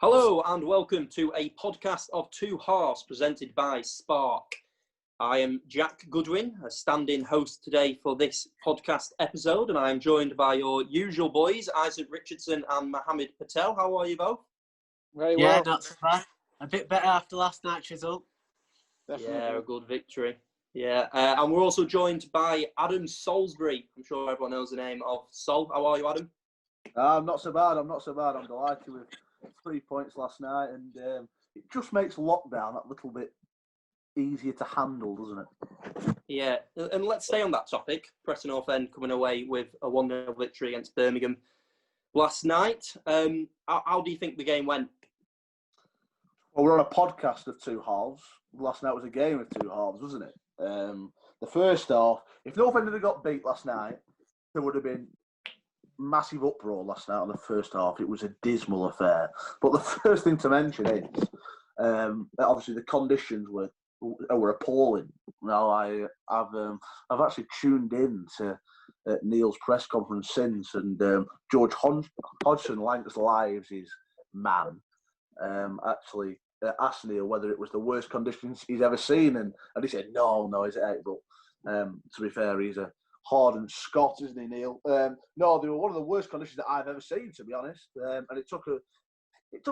Hello and welcome to a podcast of Two Halves presented by Spark. I am Jack Goodwin, a stand-in host today for this podcast episode, and I am joined by your usual boys, Isaac Richardson and Mohammed Patel. How are you both? Very well. Yeah, not so bad. A bit better after last night's result. Definitely. Yeah, a good victory. Yeah, and we're also joined by Adam Salisbury. I'm sure everyone knows the name of Sol. How are you, Adam? I'm not so bad. I'm delighted with 3 points last night, and it just makes lockdown that little bit easier to handle, doesn't it? Yeah, and let's stay on that topic. Preston North End coming away with a 1-0 victory against Birmingham last night. How do you think the game went? Well, we're on a podcast of two halves. Last night was a game of two halves, wasn't it? The first half, if North End had got beat last night, there would have been massive uproar last night on the first half. It was a dismal affair. But the first thing to mention is, obviously the conditions were appalling. Now I've actually tuned in to Neil's press conference since, and George Hodgson, Lancs Lives' man, actually asked Neil whether it was the worst conditions he's ever seen, and he said no, is it? But to be fair, he's a hardened Scot, isn't he, Neil? No, they were one of the worst conditions that I've ever seen, to be honest. And it took a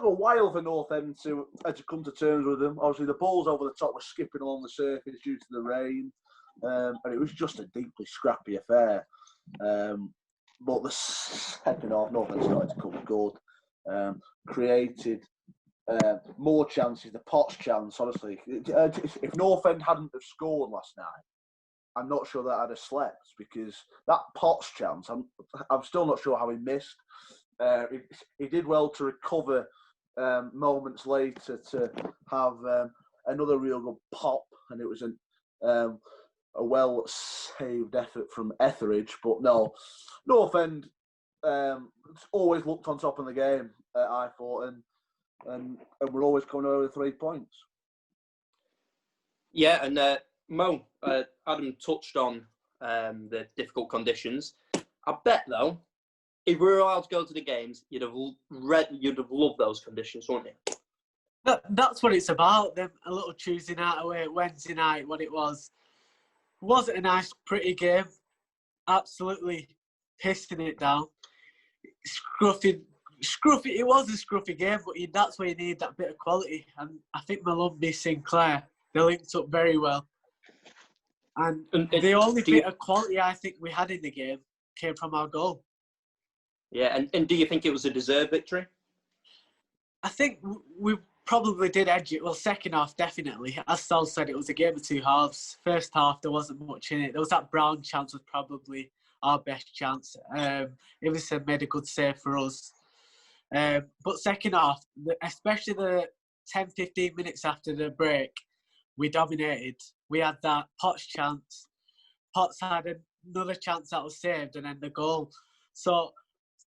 while for North End to come to terms with them. Obviously, the balls over the top were skipping along the surface due to the rain, and it was just a deeply scrappy affair. But the second half, North End started to come good, created more chances. The Potts chance, honestly, if North End hadn't have scored last night, I'm not sure that I'd have slept, because that Potts chance, I'm still not sure how he missed. He did well to recover moments later to have another real good pop, and it was a well-saved effort from Etheridge. But no, North End always looked on top of the game, I thought, and we're always coming over 3 points. Yeah, and Mo, Adam touched on the difficult conditions. I bet, though, if we were allowed to go to the games, you'd have loved those conditions, wouldn't you? That's what it's about. Them a little Tuesday night away, Wednesday night, what it was. Wasn't a nice, pretty game. Absolutely pissing it down. Scruffy. It was a scruffy game, but that's where you need that bit of quality. And I think Malumbi, Sinclair, they linked up very well. And the only bit of quality I think we had in the game came from our goal. Yeah, and do you think it was a deserved victory? I think we probably did edge it. Well, second half, definitely. As Sal said, it was a game of two halves. First half, there wasn't much in it. There was that Brown chance was probably our best chance. Iverson made a good save for us. But second half, especially the 10-15 minutes after the break, we dominated. We had that Potts chance. Potts had another chance that was saved, and then the goal. So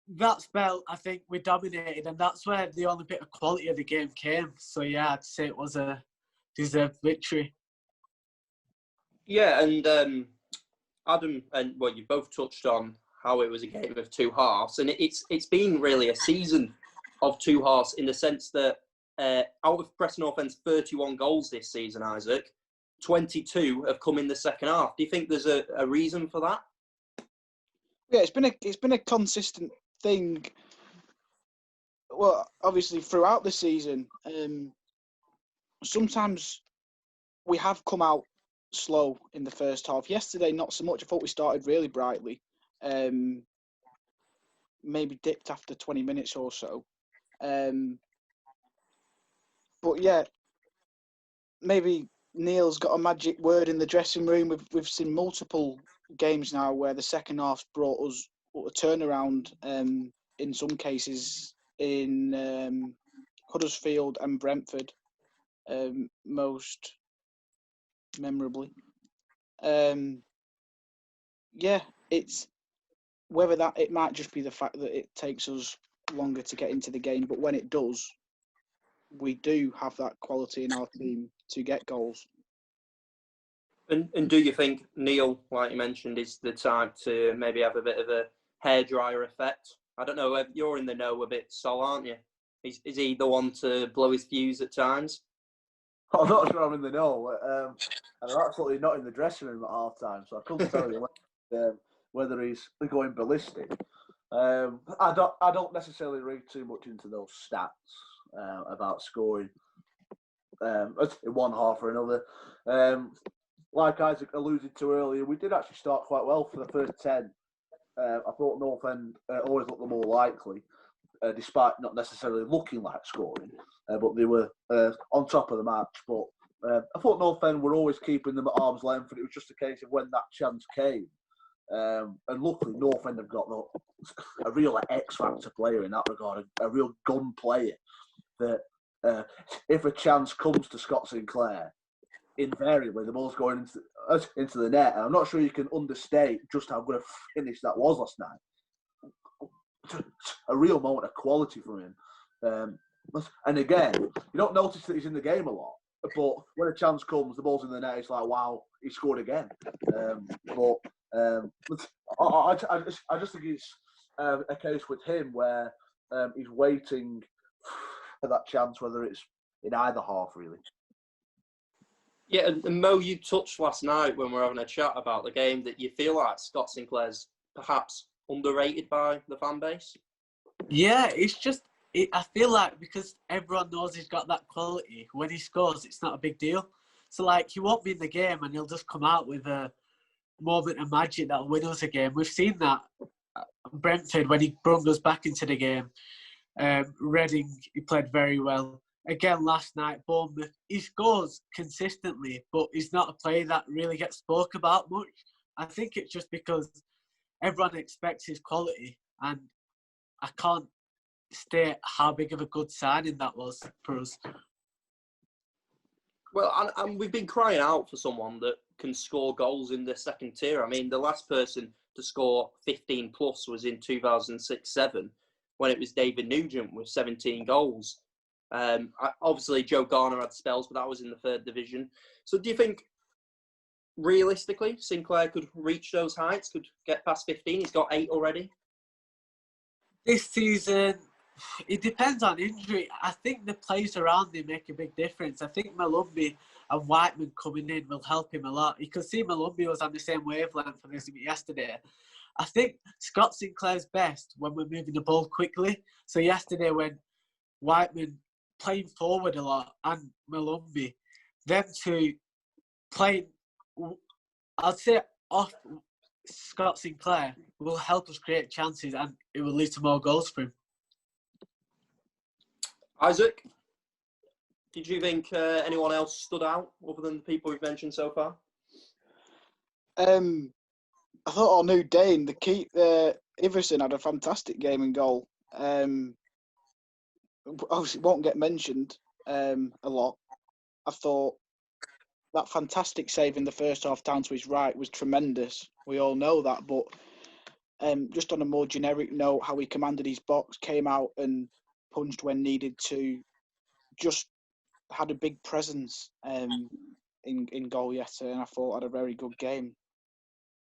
that spell, I think we dominated, and that's where the only bit of quality of the game came. So yeah, I'd say it was a deserved victory. Yeah, and Adam and you both touched on how it was a game of two halves, and it's been really a season of two halves in the sense that out of Preston North End's 31 goals this season, Isaac, 22 have come in the second half. Do you think there's a reason for that? Yeah, it's been a consistent thing. Well, obviously throughout the season, sometimes we have come out slow in the first half. Yesterday, not so much. I thought we started really brightly. Maybe dipped after 20 minutes or so. But yeah, maybe Neil's got a magic word in the dressing room. We've seen multiple games now where the second half's brought us a turnaround. In some cases, in Huddersfield and Brentford, most memorably. Yeah, it's whether that it might just be the fact that it takes us longer to get into the game, but when it does, we do have that quality in our team to get goals. And do you think Neil, like you mentioned, is the type to maybe have a bit of a hairdryer effect? I don't know, you're in the know a bit, Sol, aren't you? Is he the one to blow his fuse at times? I'm not sure I'm in the know. And I'm absolutely not in the dressing room at half time, so I couldn't tell you whether he's going ballistic. I don't necessarily read too much into those stats about scoring in one half or another. Like Isaac alluded to earlier, we did actually start quite well for the first 10. I thought North End always looked the more likely, despite not necessarily looking like scoring, but they were on top of the match. But I thought North End were always keeping them at arm's length, and it was just a case of when that chance came. And luckily, North End have got a real X-factor player in that regard, a real gun player that if a chance comes to Scott Sinclair, invariably the ball's going into the net. And I'm not sure you can understate just how good a finish that was last night. A real moment of quality from him. And again, you don't notice that he's in the game a lot, but when a chance comes, the ball's in the net, it's like, wow, he scored again. I just think it's a case with him where he's waiting for that chance, whether it's in either half, really. Yeah, and Mo, you touched last night when we were having a chat about the game that you feel like Scott Sinclair's perhaps underrated by the fan base. Yeah, it's just, I feel like because everyone knows he's got that quality, when he scores, it's not a big deal. So, like, he won't be in the game and he'll just come out with a moment of magic that'll win us a game. We've seen that Brentford when he brought us back into the game. Reading, he played very well. Again, last night, Bournemouth, he scores consistently, but he's not a player that really gets spoke about much. I think it's just because everyone expects his quality, and I can't state how big of a good signing that was for us. Well, and we've been crying out for someone that can score goals in the second tier. I mean, the last person to score 15 plus was in 2006-07 when it was David Nugent with 17 goals. Obviously, Joe Garner had spells, but that was in the third division. So do you think, realistically, Sinclair could reach those heights, could get past 15? He's got 8 already. This season, it depends on injury. I think the players around him make a big difference. I think Malumbi and Whiteman coming in will help him a lot. You could see Malumbi was on the same wavelength for this yesterday. I think Scott Sinclair's best when we're moving the ball quickly. So yesterday when Whiteman playing forward a lot and Malumbi, them two playing, I'd say off Scott Sinclair will help us create chances and it will lead to more goals for him. Isaac, did you think anyone else stood out other than the people we've mentioned so far? I thought our new Dane, Iverson, had a fantastic game and goal. Obviously, won't get mentioned a lot. I thought that fantastic save in the first half down to his right was tremendous. We all know that, but just on a more generic note, how he commanded his box, came out and punched when needed to, just had a big presence in goal yesterday, and I thought had a very good game.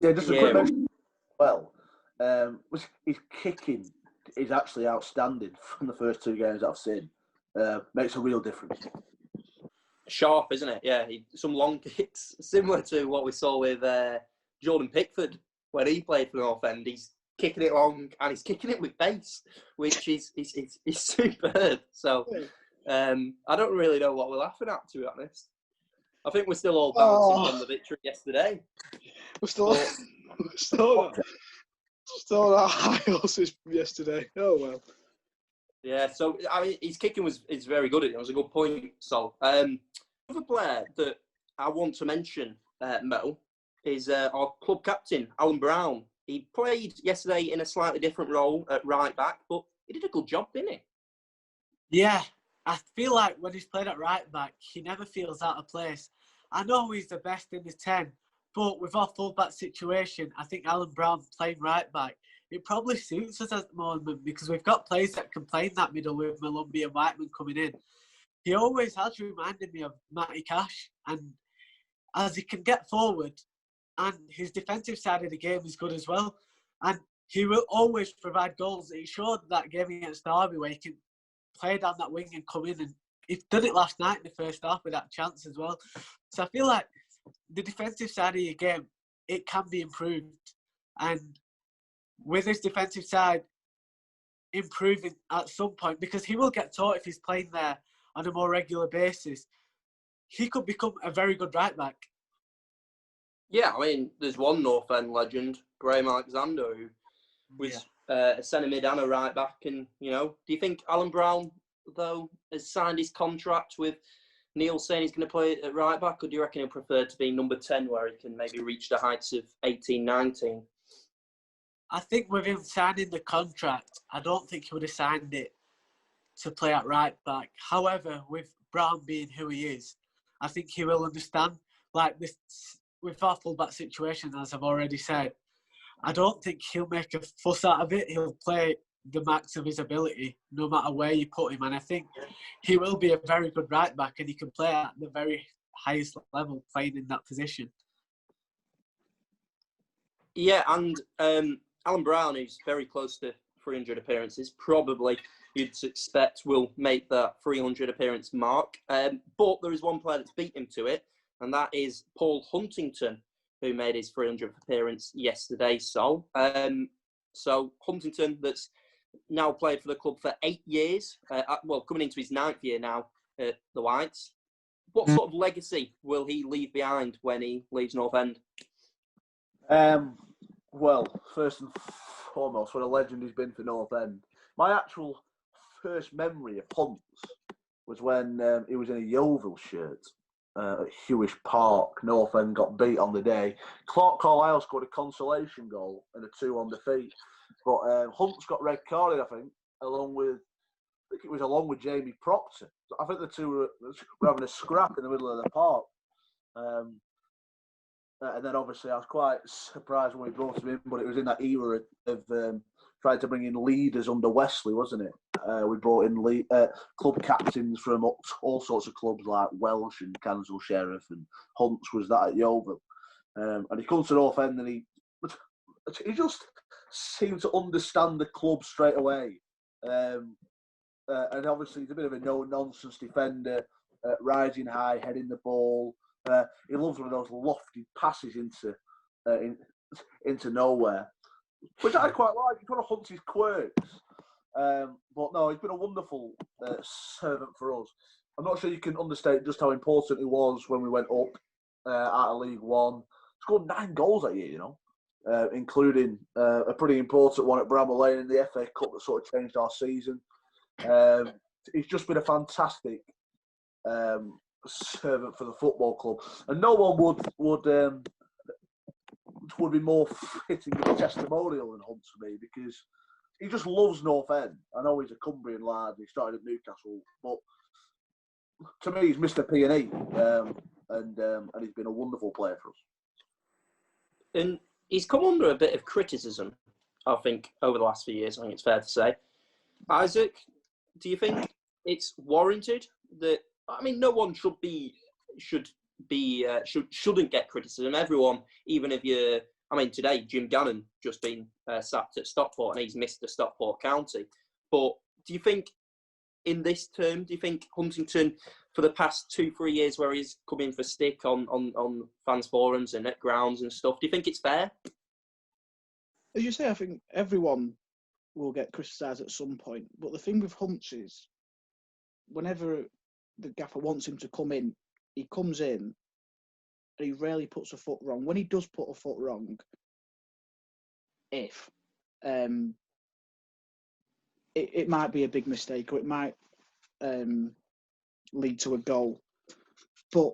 Yeah, just a quick mention. Well, his kicking is actually outstanding from the first 2 games I've seen. Makes a real difference. Sharp, isn't it? Yeah, some long kicks, similar to what we saw with Jordan Pickford when he played for North End. He's kicking it long and he's kicking it with pace, which is superb. So I don't really know what we're laughing at, to be honest. I think we're still all bouncing from the victory yesterday. We're still at high horses from yesterday. Oh well. Yeah, so I mean, his kicking is very good. It was a good point. So, another player that I want to mention, Mo, is our club captain, Alan Brown. He played yesterday in a slightly different role at right back, but he did a good job, didn't he? Yeah, I feel like when he's played at right back, he never feels out of place. I know he's the best in the 10, but with our full-back situation, I think Alan Brown playing right back, it probably suits us at the moment because we've got players that can play in that middle with Malumbi and Whiteman coming in. He always has reminded me of Matty Cash, and as he can get forward, and his defensive side of the game is good as well, and he will always provide goals. He showed that game against Derby where he can play down that wing and come in, and he did it last night in the first half with that chance as well. So I feel like the defensive side of your game, it can be improved, and with his defensive side improving at some point, because he will get taught if he's playing there on a more regular basis, he could become a very good right back. Yeah, I mean, there's one North End legend, Graham Alexander, who was a centre mid and a right back. And, you know, do you think Alan Brown, though, has signed his contract with Neil saying he's going to play at right back, or do you reckon he'll prefer to be number 10 where he can maybe reach the heights of 18, 19? I think with him signing the contract, I don't think he would have signed it to play at right back. However, with Brown being who he is, I think he will understand. Like this, with our fullback situation, as I've already said, I don't think he'll make a fuss out of it. He'll play the max of his ability, no matter where you put him. And I think he will be a very good right back, and he can play at the very highest level, playing in that position. Yeah, and Alan Brown, who's very close to 300 appearances, probably you'd expect will make that 300 appearance mark. But there is one player that's beat him to it, and that is Paul Huntington, who made his 300th appearance yesterday. So Huntington, that's now played for the club for 8 years, coming into his 9th year now at the Whites. What sort of legacy will he leave behind when he leaves North End? Well, first and foremost, what a legend he's been for North End. My actual first memory of Hunts was when he was in a Yeovil shirt at Hewish Park. North End got beat on the day. Clark Carlisle scored a consolation goal and a 2-1 defeat. But Hunts got red carded, I think, along with Jamie Proctor. I think the two were having a scrap in the middle of the park. And then obviously I was quite surprised when we brought him in, but it was in that era of trying to bring in leaders under Wesley, wasn't it? We brought in club captains from all sorts of clubs like Welsh and Kensal Sheriff, and Hunts was that at Yeovil. And he comes to North End and he just seemed to understand the club straight away. And obviously he's a bit of a no-nonsense defender, rising high, heading the ball. He loves one of those lofty passes into nowhere, which I quite like. He's one of Hunts' quirks. But no, he's been a wonderful servant for us. I'm not sure you can understate just how important he was when we went up out of League One. Scored 9 goals that year, you know, including a pretty important one at Bramall Lane in the FA Cup that sort of changed our season. He's just been a fantastic servant for the football club, and no one would be more fitting of a testimonial than Hunt to me, because he just loves North End. I know he's a Cumbrian lad, he started at Newcastle, but to me he's Mr. P&E, and he's been a wonderful player for us. And he's come under a bit of criticism, I think, over the last few years. I think it's fair to say. Isaac, do you think it's warranted that? I mean, no one shouldn't get criticism. Everyone, even if you're, I mean, today Jim Gannon just been sacked at Stockport and he's missed the Stockport County. But do you think, in this term, do you think Huntington, for the past 2-3 years, where he's come in for stick on fans forums and at grounds and stuff, do you think it's fair? As you say, I think everyone will get criticised at some point. But the thing with Hunts is, whenever the gaffer wants him to come in, he comes in and he rarely puts a foot wrong. When he does put a foot wrong, it might be a big mistake, or it might lead to a goal. But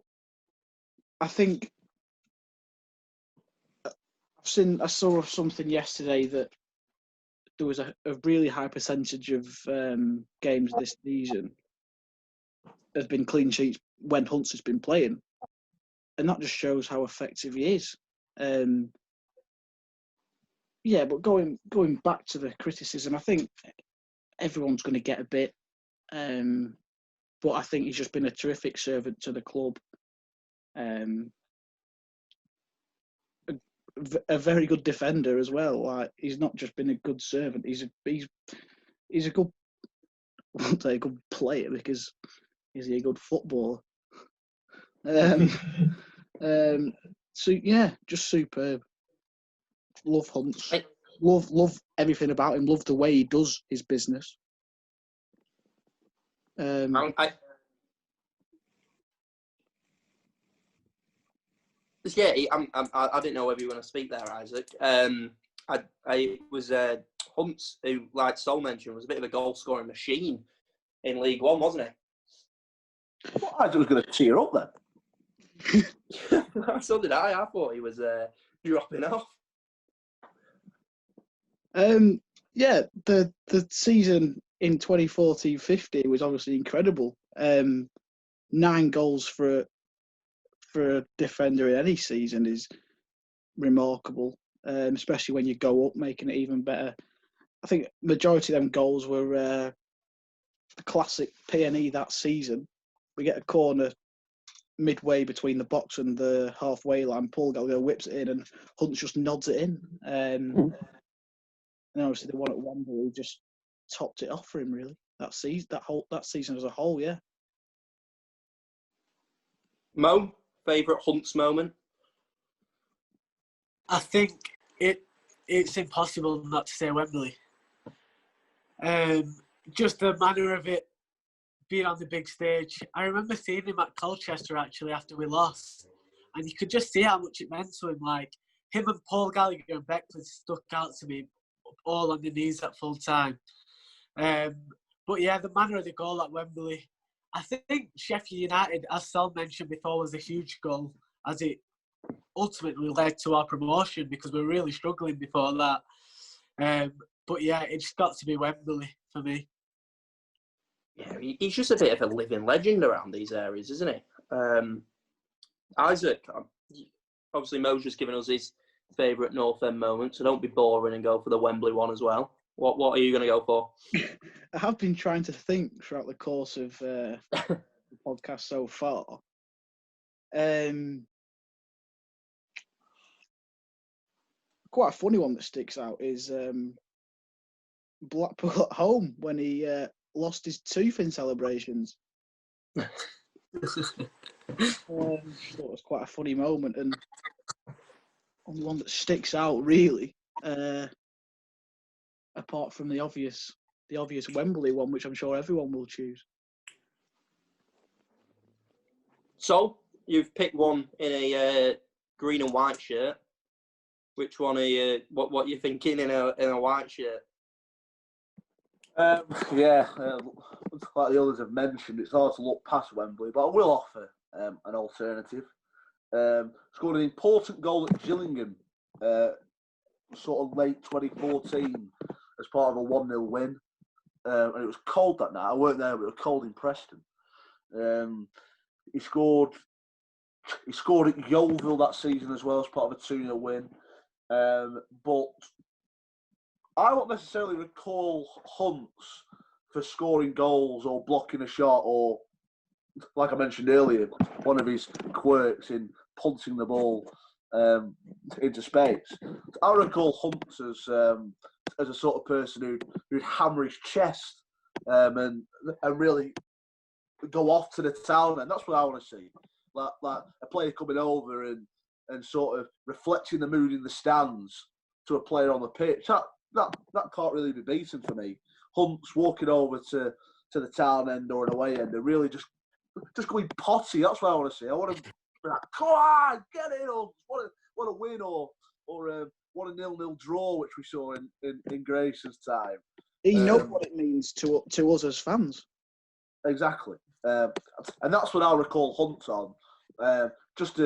I think I saw something yesterday that there was a really high percentage of games this season has been clean sheets when Hunts has been playing, and that just shows how effective he is. Yeah, but going back to the criticism, I think everyone's going to get a bit, but I think he's just been a terrific servant to the club. A very good defender as well. Like, he's not just been a good servant; he's a good wasn't a good player because is he a good footballer? So yeah, just superb. Love Hunts. Love everything about him. Love the way he does his business. Yeah, I didn't know whether you were going to speak there, Isaac. It was Hunts, who, like Sol mentioned, was a bit of a goal-scoring machine in League One, wasn't he? Well, Isaac was going to cheer up then. So did I. I thought he was dropping off. Yeah, the season in 2014-15 was obviously incredible. 9 goals for a defender in any season is remarkable, especially when you go up, making it even better. I think majority of them goals were the classic P&E that season. We get a corner midway between the box and the halfway line. Paul Gallagher whips it in, and Hunt just nods it in. And obviously the one at Wembley just topped it off for him. Really, that season as a whole, yeah. Mo, favourite Hunts moment? I think it's impossible not to say Wembley. Just the manner of it, being on the big stage. I remember seeing him at Colchester actually after we lost, and you could just see how much it meant to him. Like him and Paul Gallagher and Beckley stuck out to me, all on the knees at full time. But yeah, the manner of the goal at Wembley. I think Sheffield United, as Sal mentioned before, was a huge goal, as it ultimately led to our promotion because we were really struggling before that. But yeah, it's got to be Wembley for me. Yeah, he's just a bit of a living legend around these areas, isn't he? Isaac, obviously Mo's just given us his favourite North End moment, so don't be boring and go for the Wembley one as well. What are you going to go for? I have been trying to think throughout the course of the podcast so far. Quite a funny one that sticks out is Blackpool at home when he lost his tooth in celebrations. I thought it was quite a funny moment and one that sticks out really. Apart from the obvious Wembley one, which I'm sure everyone will choose. So you've picked one in a green and white shirt. Which one are you? What are you thinking in a white shirt? Yeah, like the others have mentioned, it's hard to look past Wembley, but I will offer an alternative. Scored an important goal at Gillingham, sort of late 2014, as part of a 1-0 win. And it was cold that night. I weren't there, but it was cold in Preston. He scored at Yeovil that season as well as part of a 2-0 win. But I won't necessarily recall Hunts for scoring goals or blocking a shot or, like I mentioned earlier, one of his quirks in punting the ball into space. I recall Hunts as a sort of person who'd hammer his chest and really go off to the town, and that's what I want to see. Like a player coming over and sort of reflecting the mood in the stands to a player on the pitch. That can't really be beaten for me. Hunt's walking over to the town end or an away end and really just going potty. That's what I want to see. I want to be like, come on, get it, or what a win, or what a 0-0 draw, which we saw in Grayson's time. He knows what it means to us as fans. Exactly, and that's what I recall Hunt on. Just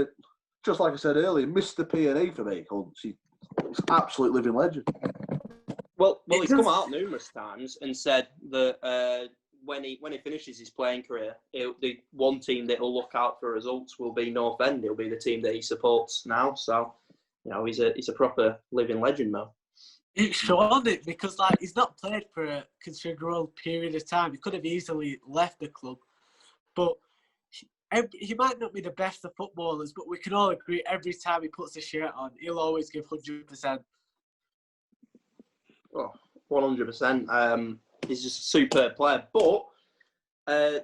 like I said earlier, Mr. P&E for me, Hunt. He's absolute living legend. Well, he's come out numerous times and said that when he finishes his playing career, the one team that he'll look out for results will be North End. It'll be the team that he supports now. So, he's a proper living legend, Mo. It's shown it because he's not played for a considerable period of time. He could have easily left the club, but he might not be the best of footballers. But we can all agree every time he puts the shirt on, he'll always give 100%. Oh, 100%. he's just a superb player. But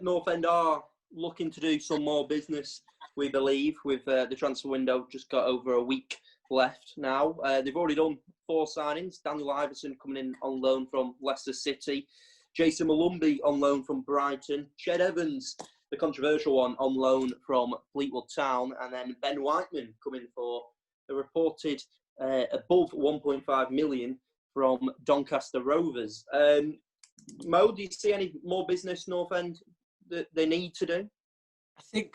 North End are looking to do some more business, we believe, with the transfer window just got over a week left now. They've already done 4 signings. Daniel Iverson coming in on loan from Leicester City. Jason Malumbi on loan from Brighton. Ched Evans, the controversial one, on loan from Fleetwood Town. And then Ben Whiteman coming for a reported above 1.5 million from Doncaster Rovers. Mo, do you see any more business North End that they need to do? I think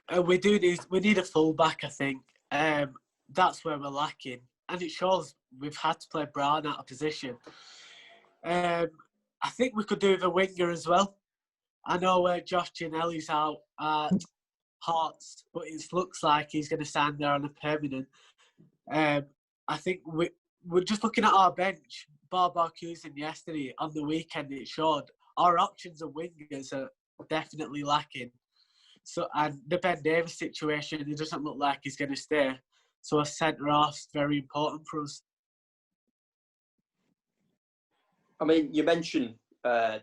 we need a fullback. I think that's where we're lacking, and it shows. We've had to play Brown out of position. I think we could do with a winger as well. I know Josh Ginnelly's out at Hearts, but it looks like he's going to stand there on a permanent. I think we're just looking at our bench. Barbar Cusin yesterday on the weekend, it showed our options of wingers are definitely lacking. So, and the Ben Davis situation, it doesn't look like he's going to stay. So a centre half's very important for us. I mean, you mentioned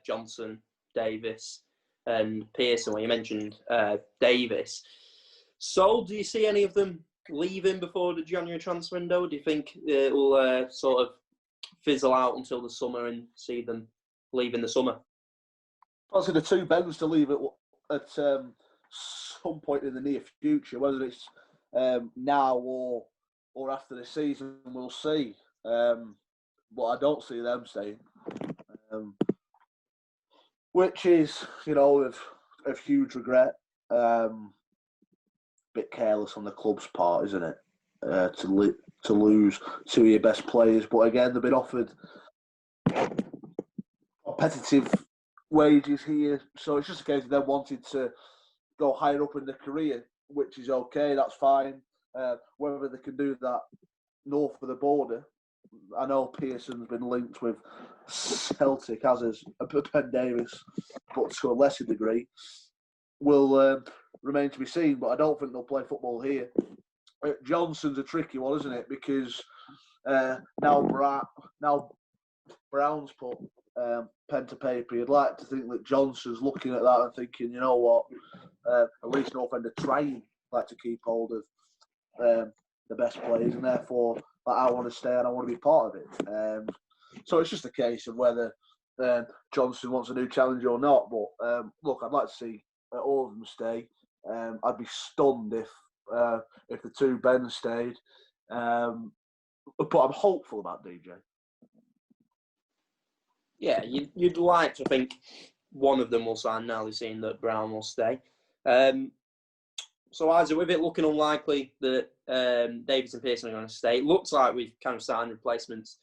Johnson, Davis, and Pearson. Well, you mentioned Davis. So, do you see any of them leaving before the January transfer window? Do you think it will sort of fizzle out until the summer and see them leave in the summer? I'll see the 2 Bens to leave at some point in the near future, whether it's now or after the season, we'll see. But I don't see them staying, which is, of huge regret. Bit careless on the club's part, isn't it? To lose 2 of your best players, but again, they've been offered competitive wages here, so it's just a case of them wanting to go higher up in their career, which is okay. That's fine. Whether they can do that north of the border, I know Pearson's been linked with Celtic, as is Ben Davis, but to a lesser degree, will remain to be seen. But I don't think they'll play football here. Johnson's a tricky one, isn't it? Because now Brown's put pen to paper. You'd like to think that Johnson's looking at that and thinking, you know what, at least North End are trying to keep hold of the best players, and therefore I want to stay and I want to be part of it. So it's just a case of whether Johnson wants a new challenge or not. But look, I'd like to see all of them stay. I'd be stunned if the 2 Bens stayed. But I'm hopeful about DJ. Yeah, you'd like to think one of them will sign now. They've seen that Brown will stay. So, Isaac, with it looking unlikely that Davis and Pearson are going to stay, it looks like we've kind of signed replacements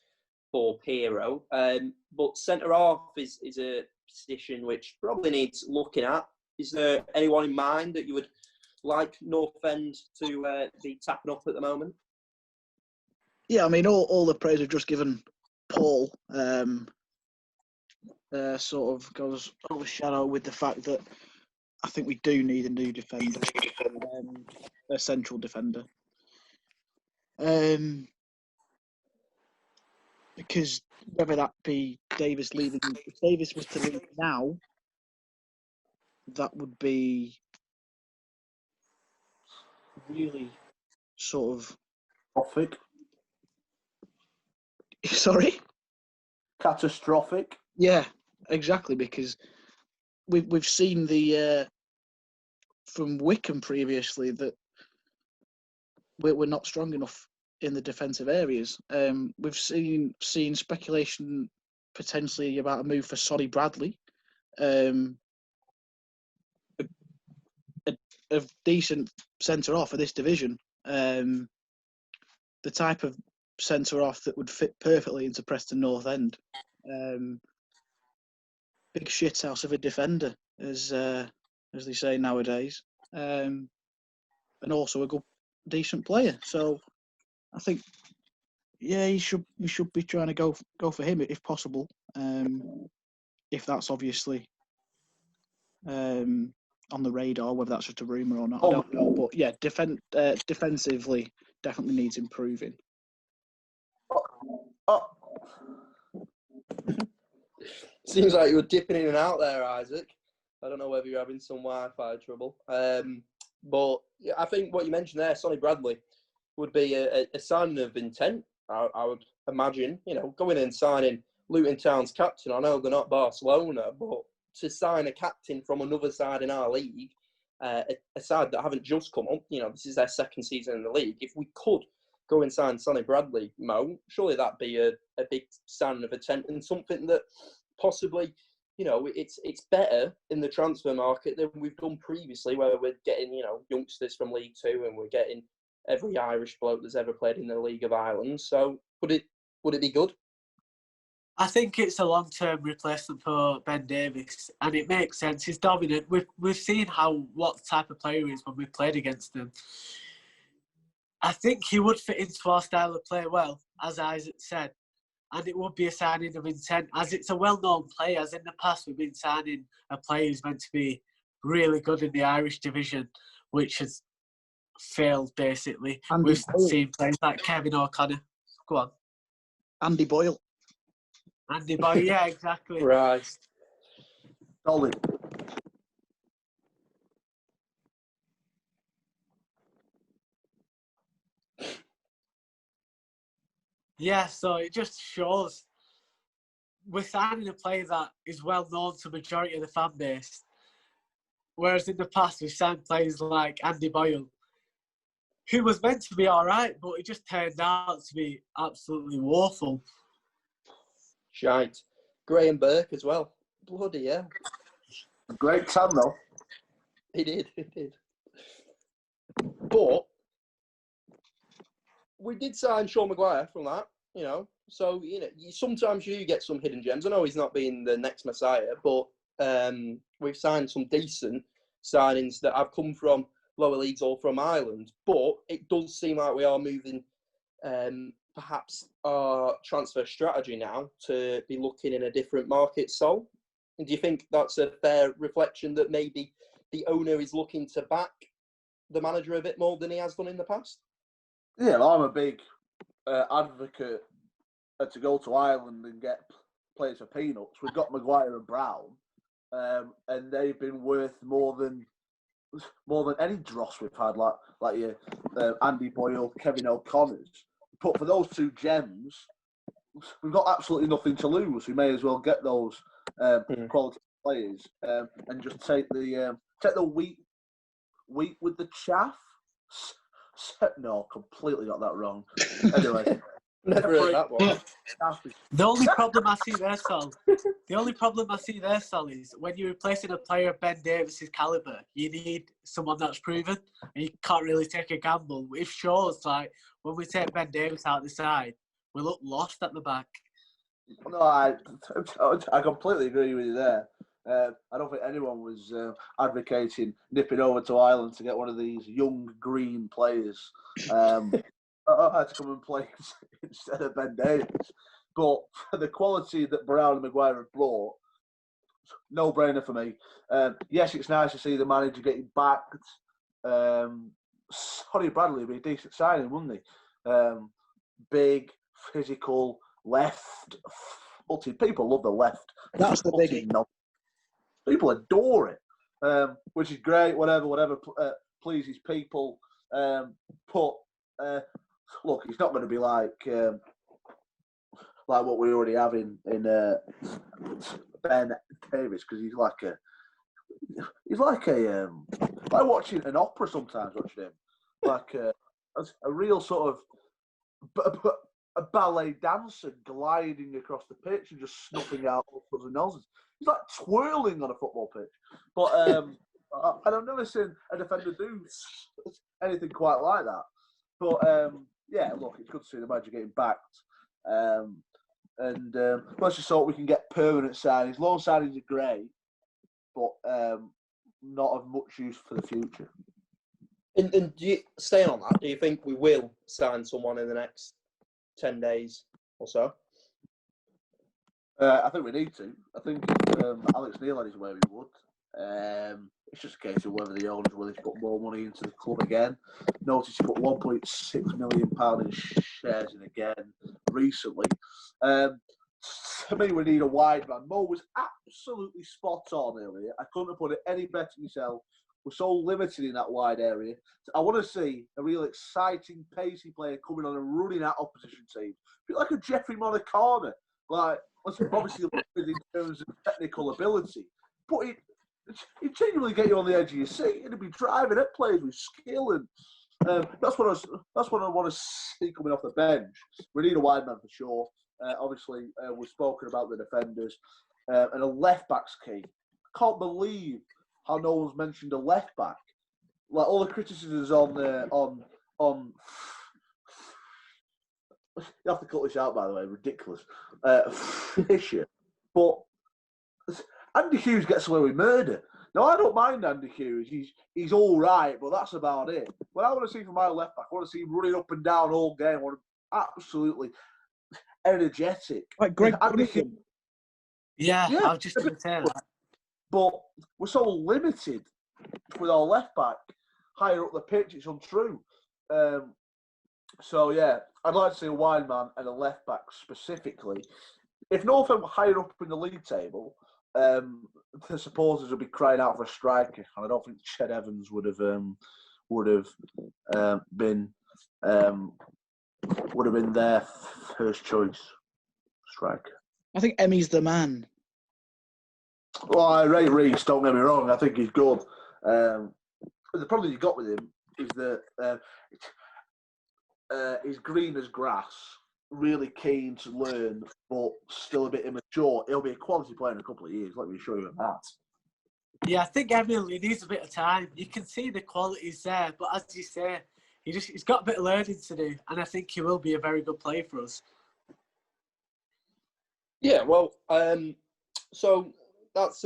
for Piero. But centre-half is a position which probably needs looking at. Is there anyone in mind that you would like North End to be tapping up at the moment? Yeah, I mean, all the praise we've just given Paul sort of goes overshadowed with the fact that I think we do need a new defender, a central defender. Because whether that be Davis leaving, if Davis was to leave now, that would be really sort of... Catastrophic. Sorry? Catastrophic. Yeah, exactly, because we've seen the from Wickham previously that we're not strong enough in the defensive areas. We've seen speculation potentially about a move for Sonny Bradley, a decent centre half for this division. The type of centre half that would fit perfectly into Preston North End. Big shithouse of a defender, as they say nowadays, and also a good, decent player. So I think, yeah, we should be trying to go for him if possible. If that's obviously on the radar, whether that's just a rumour or not, I don't know. But yeah, defensively, definitely needs improving. Seems like you were dipping in and out there, Isaac. I don't know whether you're having some Wi-Fi trouble. But yeah, I think what you mentioned there, Sonny Bradley, would be a sign of intent. I would imagine, going in and signing Luton Town's captain. I know they're not Barcelona, but to sign a captain from another side in our league, a side that haven't just come up, this is their second season in the league. If we could go and sign Sonny Bradley, Mo, surely that'd be a big sign of intent and something that possibly, it's better in the transfer market than we've done previously, where we're getting, youngsters from League Two and we're getting every Irish bloke that's ever played in the League of Ireland. So would it be good? I think it's a long-term replacement for Ben Davies, and it makes sense. He's dominant. We've seen what type of player he is when we've played against him. I think he would fit into our style of play well, as Isaac said, and it would be a signing of intent, as it's a well-known player. As in the past, we've been signing a player who's meant to be really good in the Irish division, which has failed, basically. We've seen players like Kevin O'Connor. Go on. Andy Boyle, yeah, exactly. Right. Solid. Yeah, so it just shows we're signing a player that is well known to the majority of the fan base. Whereas in the past, we've signed players like Andy Boyle, who was meant to be all right, but it just turned out to be absolutely woeful. Shite. Graham Burke as well. Bloody hell. Great time, though. He did. But we did sign Sean Maguire from that, So, sometimes you get some hidden gems. I know he's not being the next Messiah, but we've signed some decent signings that have come from lower leagues or from Ireland. But it does seem like we are moving perhaps our transfer strategy now to be looking in a different market. So, do you think that's a fair reflection that maybe the owner is looking to back the manager a bit more than he has done in the past? Yeah, well, I'm a big advocate to go to Ireland and get players for peanuts. We've got Maguire and Brown, and they've been worth more than any dross we've had, like your Andy Boyle, Kevin O'Connor's. But for those two gems, we've got absolutely nothing to lose. We may as well get those quality players and just take the wheat with the chaff. No, completely got that wrong. Anyway, never heard that one. The only problem I see there, Sol, is when you're replacing a player of Ben Davies' calibre, you need someone that's proven, and you can't really take a gamble. It shows, like, when we take Ben Davies out the side, we look lost at the back. No, I completely agree with you there. I don't think anyone was advocating nipping over to Ireland to get one of these young green players to come and play instead of Ben Davies. But for the quality that Brown and Maguire have brought, no brainer for me. Yes, it's nice to see the manager getting backed. Sonny Bradley would be a decent signing, wouldn't he? Big, physical, left footed. People love the left. That's the biggie. People adore it, which is great. Whatever pleases people. But look, it's not going to be like what we already have in Ben Davies, because he's like watching an opera sometimes. Watching him, like a real sort of a ballet dancer gliding across the pitch and just snuffing out uppers and noses. He's like twirling on a football pitch. But I've never seen a defender do anything quite like that. But yeah, look, it's good to see the manager getting backed. And let's just hope we can get permanent signings. Loan signings are great, but not of much use for the future. And do you, staying on that, do you think we will sign someone in the next 10 days or so? I think we need to. I think if Alex Neil had his way, we would. It's just a case of whether the owner's willing to put more money into the club again. Notice he put £1.6 million in shares in again recently. to me, we need a wide man. Mo was absolutely spot on earlier. I couldn't have put it any better myself. We're so limited in that wide area. I want to see a real exciting, pacey player coming on and running at opposition teams. A bit like a Jeffrey Monacorner. Like, obviously limited in terms of technical ability, but he'd genuinely get you on the edge of your seat, and he'd be driving at players with skill, and that's what I want to see coming off the bench. We need a wide man for sure. Obviously, we've spoken about the defenders, and a left back's key. I can't believe how no one's mentioned a left back. Like, all the criticisms on. You have to cut this out, by the way. Ridiculous. Issue. But Andy Hughes gets away with murder. Now, I don't mind Andy Hughes. He's all right, but that's about it. What I want to see from my left back, I want to see him running up and down all game. I want him absolutely energetic. Like Greg Andy Hughes. Yeah, I was just going to say that. But we're so limited with our left back higher up the pitch. It's untrue. So, yeah, I'd like to see a wide man and a left back specifically. If Norfolk were higher up in the league table, the supporters would be crying out for a striker, and I don't think Ched Evans would have been their first choice striker. I think Emmy's the man. Well, I rate Reece, don't get me wrong. I think he's good. The problem you got with him is that he's green as grass, really keen to learn, but still a bit immature. He'll be a quality player in a couple of years, let me assure you of that. Yeah, I think Emily needs a bit of time. You can see the quality's there, but as you say, he's got a bit of learning to do, and I think he will be a very good player for us. Yeah, well, so that's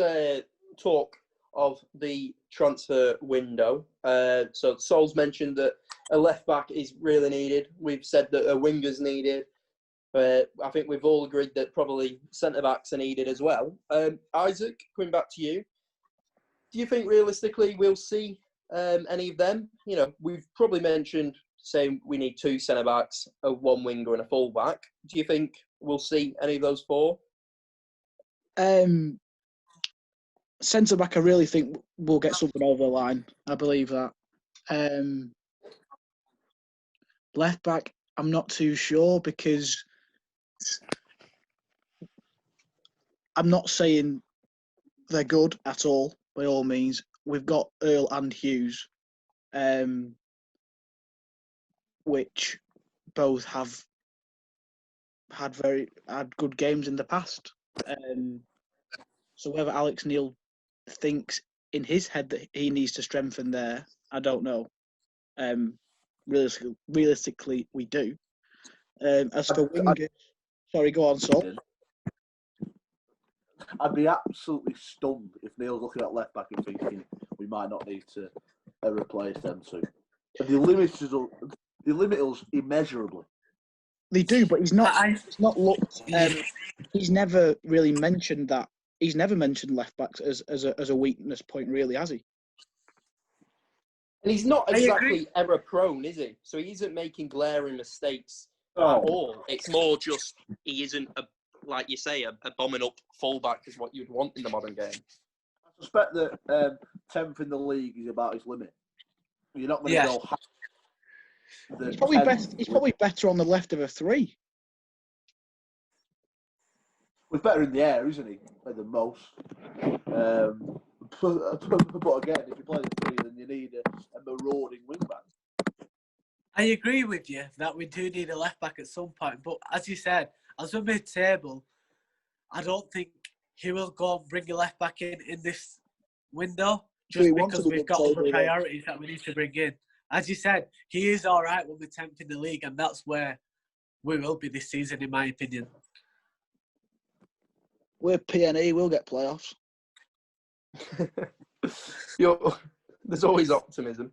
talk of the transfer window. So Sol's mentioned that a left back is really needed. We've said that a winger's needed. I think we've all agreed that probably centre backs are needed as well. Isaac, coming back to you, do you think realistically we'll see any of them? You know, we've probably mentioned saying we need 2 centre backs, a 1 winger, and a full back. Do you think we'll see any of those 4? Centre back, I really think we'll get something over the line. I believe that. Left back, I'm not too sure, because I'm not saying they're good at all, by all means. We've got Earl and Hughes, which both have had good games in the past. So whether Alex Neil thinks in his head that he needs to strengthen there, I don't know. Realistically, we do. As for wingers, sorry, go on, Sol. I'd be absolutely stunned if Neil's looking at left back and thinking we might not need to replace them 2. They limit us immeasurably. They do, but he's not looked. He's never really mentioned that. He's never mentioned left backs as a weakness point, really, has he? And he's not exactly error prone, is he? So he isn't making glaring mistakes at all. It's more just he isn't, like you say, a bombing up fullback is what you'd want in the modern game. I suspect that 10th in the league is about his limit. You're not going to go high. He's probably better on the left of a 3. He's better in the air, isn't he? Than most. But again, if you play the 3, then you need a marauding wingback. I agree with you that we do need a left back at some point, but as you said, as we're mid-table, I don't think he will go and bring a left back in this window just because we've got other priorities that we need to bring in. As you said, he is all right when we're 10th in the league, and that's where we will be this season, in my opinion. We're PNE, we'll get playoffs. There's always optimism.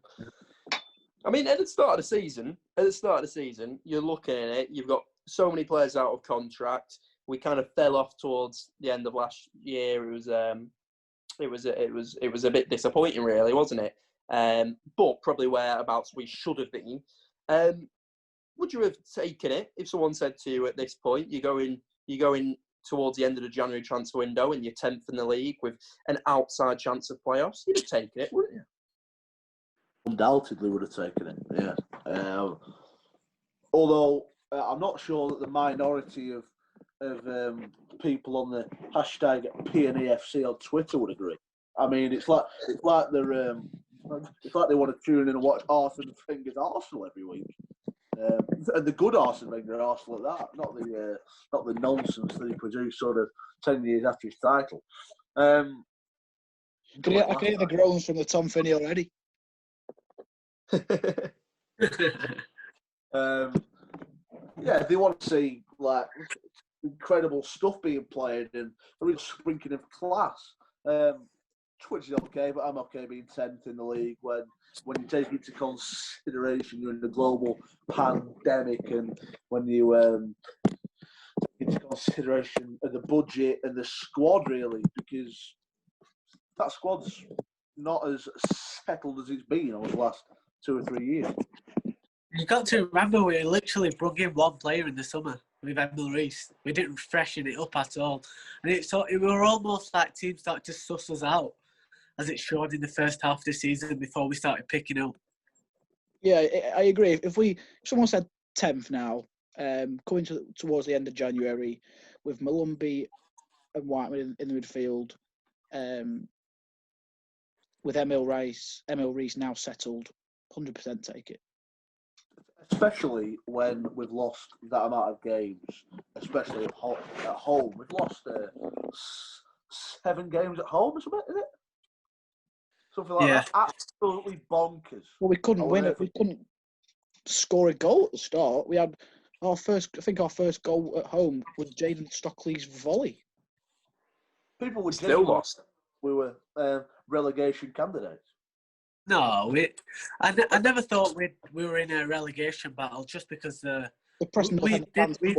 I mean, at the start of the season, you're looking at it. You've got so many players out of contract. We kind of fell off towards the end of last year. It was a bit disappointing, really, wasn't it? But probably whereabouts we should have been. Would you have taken it if someone said to you at this point, you're going towards the end of the January transfer window and you're 10th in the league with an outside chance of playoffs, you'd have taken it, wouldn't you? Undoubtedly would have taken it, yeah. Although I'm not sure that the minority of people on the hashtag PNEFC on Twitter would agree. I mean, it's like they want to tune in and watch Arsene Wenger's Arsenal every week, and the good Arsene Wenger Arsenal at that, not the nonsense that he produced sort of 10 years after his title. I can hear the groans from the Tom Finney already. Yeah, they want to see like incredible stuff being played and a real sprinkling of class. Which is okay, but I'm okay being 10th in the league when you take into consideration you're in a global pandemic and when you take into consideration the budget and the squad really, because that squad's not as settled as it's been over the last 2 or 3 years. You've got to remember we literally brought in one player in the summer with Emil Rees. We didn't freshen it up at all. And it were almost like teams started to suss us out, as it showed in the first half of the season before we started picking up. Yeah, I agree. If someone said 10th now, coming towards the end of January, with Malumbi and Whiteman in the midfield, with Emil Rees now settled, 100% take it. Especially when we've lost that amount of games, especially at home. We've lost 7 games at home or something, is it? Something like that. Absolutely bonkers. Well, we couldn't win it. We couldn't score a goal at the start. We had our first goal at home was Jaden Stockley's volley. People would still lost. We were relegation candidates. No, I never thought we were in a relegation battle just because the Preston fans did.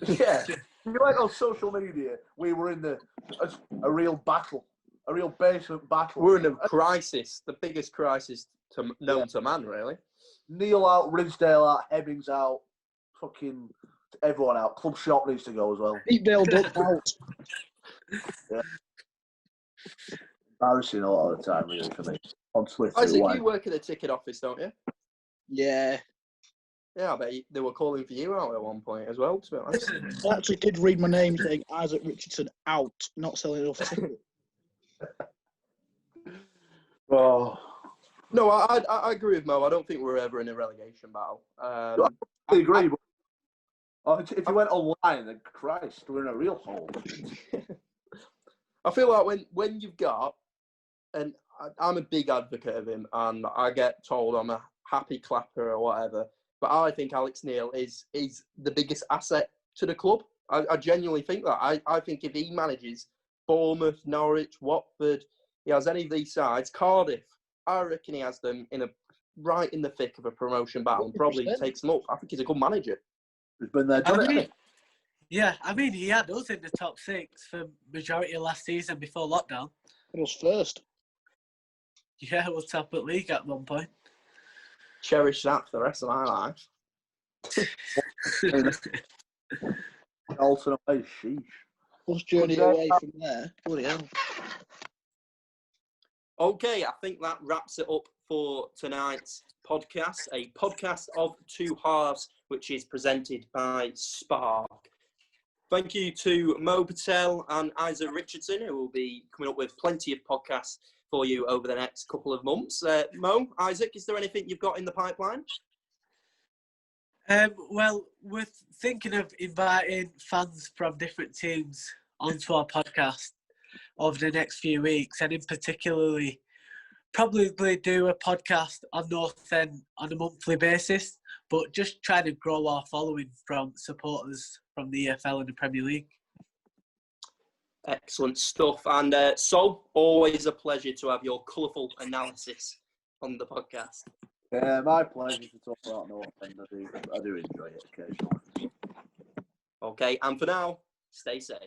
Yeah, you went on social media. We were in a real battle, a real basement battle. We're in a crisis, the biggest crisis known to man, really. Neil out, Ridsdale out, Ebbings out, fucking everyone out. Club Shop needs to go as well. Deepdale ducked out. Yeah. Embarrassing a lot of the time, really, for me. On Twitter. Isaac, you work at the ticket office, don't you? Yeah. Yeah, I bet they were calling for you out at one point as well, to be honest. I actually did read my name saying Isaac Richardson out, not selling enough tickets. Oh. No, I agree with Mo. I don't think we're ever in a relegation battle. I agree. But if you went online, then Christ, we're in a real hole. I feel like when you've got, and I'm a big advocate of him, and I get told I'm a happy clapper or whatever, but I think Alex Neil is the biggest asset to the club. I genuinely think that. I think if he manages Bournemouth, Norwich, Watford, he has any of these sides, Cardiff, I reckon he has them right in the thick of a promotion battle and probably 100%. takes them up. I think he's a good manager. He's been there, done it. Yeah, I mean, he had us in the top 6 for majority of last season before lockdown. It was first. Yeah, we'll top at league at one point. Cherish that for the rest of my life. Alton away, sheesh. Bus journey away from there. Bloody hell. Okay, I think that wraps it up for tonight's podcast. A podcast of 2 halves, which is presented by Spark. Thank you to Mo Patel and Isaac Richardson, who will be coming up with plenty of podcasts for you over the next couple of months. Mo, Isaac, is there anything you've got in the pipeline? Well, we're thinking of inviting fans from different teams onto our podcast over the next few weeks, and in particularly probably do a podcast on North End on a monthly basis, but just trying to grow our following from supporters from the EFL and the Premier League. Excellent stuff. And Sol, always a pleasure to have your colourful analysis on the podcast. Yeah, my pleasure to talk about North End. I do enjoy it occasionally. Okay, and for now, stay safe.